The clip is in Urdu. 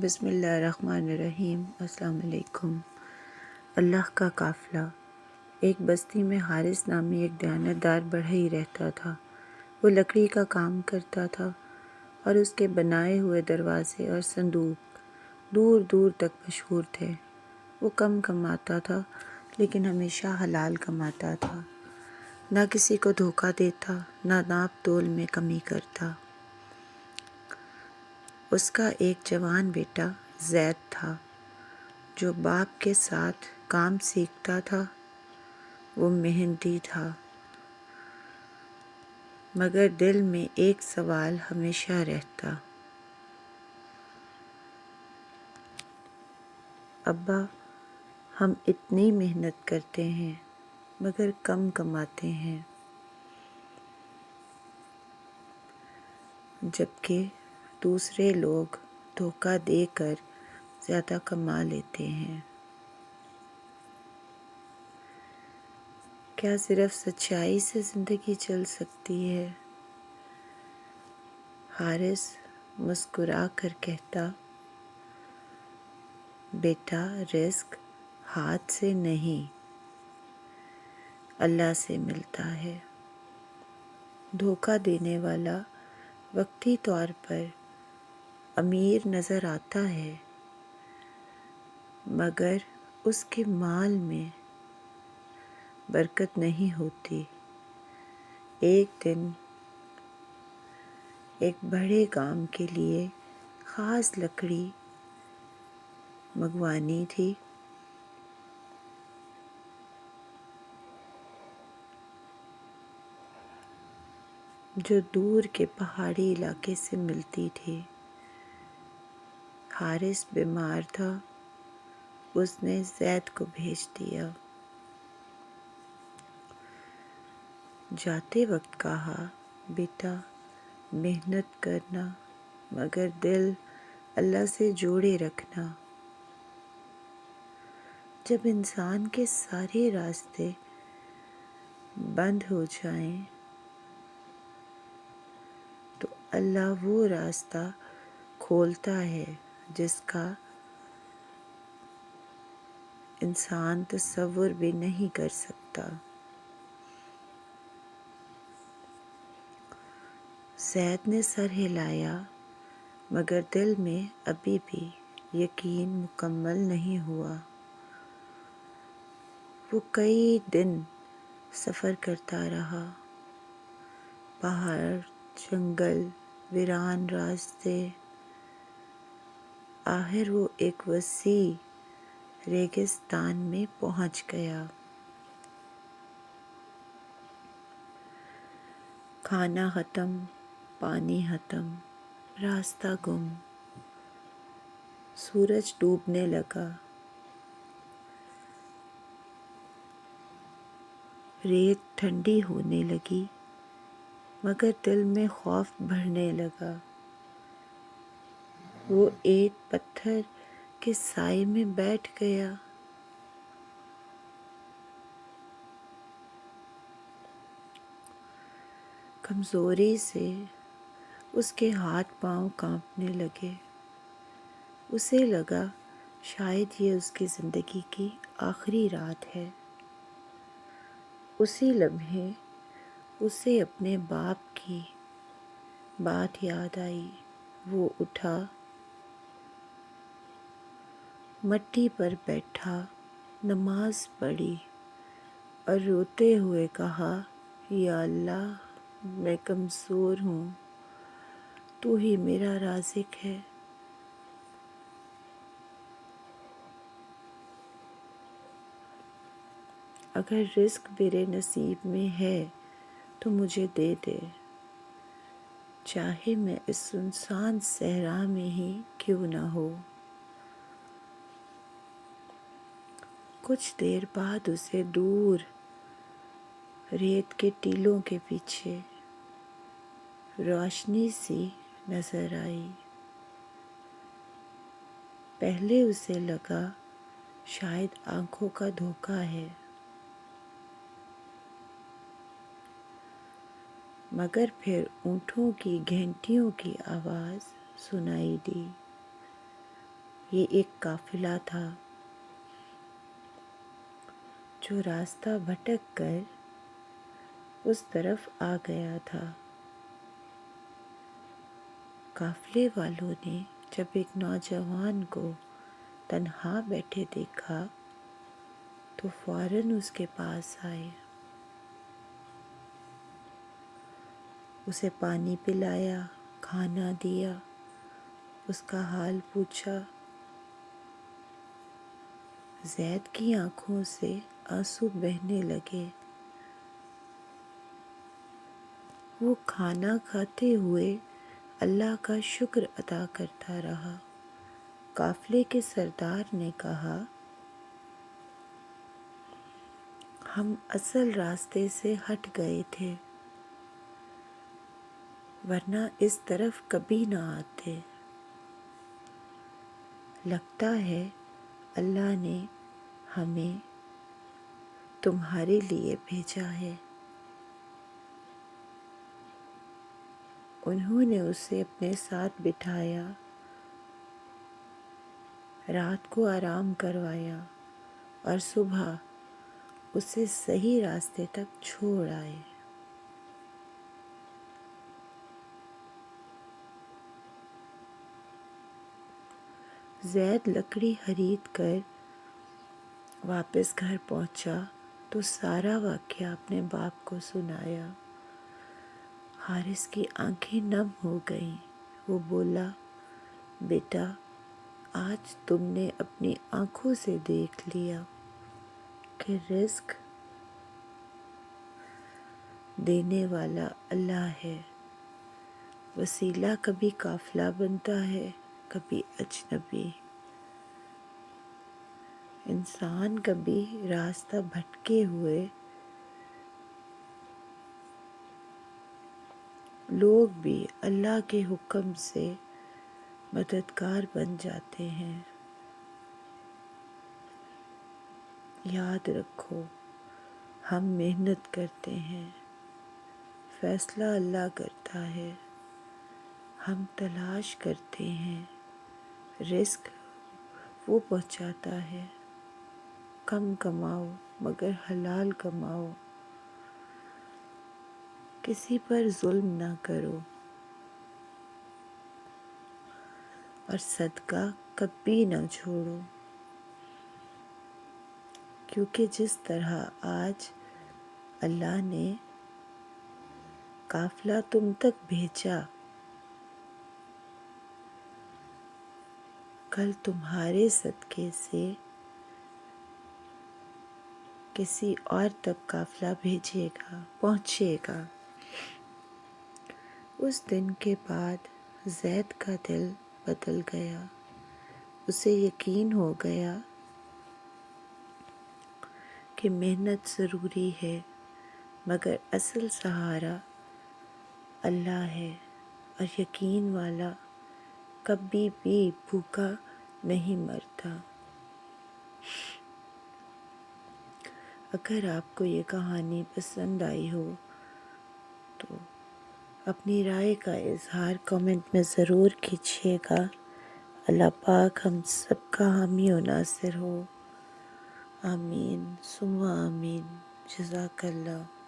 بسم اللہ الرحمن الرحیم۔ السلام علیکم۔ اللہ کا قافلہ۔ ایک بستی میں حارث نامی ایک دیانتدار بڑھئی رہتا تھا۔ وہ لکڑی کا کام کرتا تھا اور اس کے بنائے ہوئے دروازے اور صندوق دور دور تک مشہور تھے۔ وہ کم کماتا تھا لیکن ہمیشہ حلال کماتا تھا، نہ کسی کو دھوکہ دیتا، نہ ناپ تول میں کمی کرتا۔ اس کا ایک جوان بیٹا زید تھا جو باپ کے ساتھ کام سیکھتا تھا۔ وہ محنتی تھا مگر دل میں ایک سوال ہمیشہ رہتا، ابا ہم اتنی محنت کرتے ہیں مگر کم کماتے ہیں، جبکہ دوسرے لوگ دھوکہ دے کر زیادہ کما لیتے ہیں۔ کیا صرف سچائی سے زندگی چل سکتی ہے؟ حارث مسکرا کر کہتا، بیٹا رزق ہاتھ سے نہیں اللہ سے ملتا ہے۔ دھوکہ دینے والا وقتی طور پر امیر نظر آتا ہے مگر اس کے مال میں برکت نہیں ہوتی۔ ایک دن ایک بڑے کام کے لیے خاص لکڑی منگوانی تھی۔ جو دور کے پہاڑی علاقے سے ملتی تھی۔ حارث بیمار تھا، اس نے زید کو بھیج دیا۔ جاتے وقت کہا، بیٹا محنت کرنا مگر دل اللہ سے جوڑے رکھنا۔ جب انسان کے سارے راستے بند ہو جائیں تو اللہ وہ راستہ کھولتا ہے جس کا انسان تصور بھی نہیں کر سکتا۔ زید نے سر ہلایا مگر دل میں ابھی بھی یقین مکمل نہیں ہوا۔ وہ کئی دن سفر کرتا رہا، پہاڑ، جنگل، ویران راستے۔ آخر وہ ایک وسیع ریگستان میں پہنچ گیا۔ کھانا ختم، پانی ختم، راستہ گم۔ سورج ڈوبنے لگا، ریت ٹھنڈی ہونے لگی مگر دل میں خوف بڑھنے لگا۔ وہ ایک پتھر کے سائے میں بیٹھ گیا۔ کمزوری سے اس کے ہاتھ پاؤں کانپنے لگے۔ اسے لگا شاید یہ اس کی زندگی کی آخری رات ہے۔ اسی لمحے اسے اپنے باپ کی بات یاد آئی۔ وہ اٹھا، مٹی پر بیٹھا، نماز پڑھی اور روتے ہوئے کہا، یا اللہ میں کمزور ہوں، تو ہی میرا رازق ہے۔ اگر رزق میرے نصیب میں ہے تو مجھے دے دے، چاہے میں اس سنسان صحرا میں ہی کیوں نہ ہو۔ کچھ دیر بعد اسے دور ریت کے ٹیلوں کے پیچھے روشنی سی نظر آئی۔ پہلے اسے لگا شاید آنکھوں کا دھوکہ ہے مگر پھر اونٹوں کی گھنٹیوں کی آواز سنائی دی۔ یہ ایک قافلہ تھا جو راستہ بھٹک کر اس طرف آ گیا تھا۔ قافلے والوں نے جب ایک نوجوان کو تنہا بیٹھے دیکھا تو فوراً اس کے پاس آئے، اسے پانی پلایا، کھانا دیا، اس کا حال پوچھا۔ زید کی آنکھوں سے آنسو بہنے لگے۔ وہ کھانا کھاتے ہوئے اللہ کا شکر ادا کرتا رہا۔ قافلے کے سردار نے کہا، ہم اصل راستے سے ہٹ گئے تھے، ورنہ اس طرف کبھی نہ آتے۔ لگتا ہے اللہ نے ہمیں تمہارے لیے بھیجا ہے۔ انہوں نے اسے اپنے ساتھ بٹھایا، رات کو آرام کروایا اور صبح اسے صحیح راستے تک چھوڑ آئے۔ زید لکڑی خرید کر واپس گھر پہنچا تو سارا واقعہ اپنے باپ کو سنایا۔ حارث کی آنکھیں نم ہو گئیں۔ وہ بولا، بیٹا، آج تم نے اپنی آنکھوں سے دیکھ لیا کہ رزق دینے والا اللہ ہے۔ وسیلہ کبھی قافلہ بنتا ہے، کبھی اجنبی۔ انسان کبھی راستہ بھٹکے ہوئے، لوگ بھی اللہ کے حکم سے مددگار بن جاتے ہیں۔ یاد رکھو، ہم محنت کرتے ہیں، فیصلہ اللہ کرتا ہے۔ ہم تلاش کرتے ہیں، رزق وہ پہنچاتا ہے۔ کم کماؤ مگر حلال کماؤ، کسی پر ظلم نہ کرو، اور صدقہ کبھی نہ چھوڑو، کیونکہ جس طرح آج اللہ نے قافلہ تم تک بھیجا، کل تمہارے صدقے سے کسی اور تک قافلہ بھیجے گا، پہنچے گا۔ اس دن کے بعد زید کا دل بدل گیا۔ اسے یقین ہو گیا کہ محنت ضروری ہے، مگر اصل سہارا اللہ ہے، اور یقین والا کبھی بھی بھوکا نہیں مرتا۔ اگر آپ کو یہ کہانی پسند آئی ہو تو اپنی رائے کا اظہار کامنٹ میں ضرور کیجیے گا۔ اللہ پاک ہم سب کا حامی و ناصر ہو۔ آمین ثم آمین۔ جزاک اللہ۔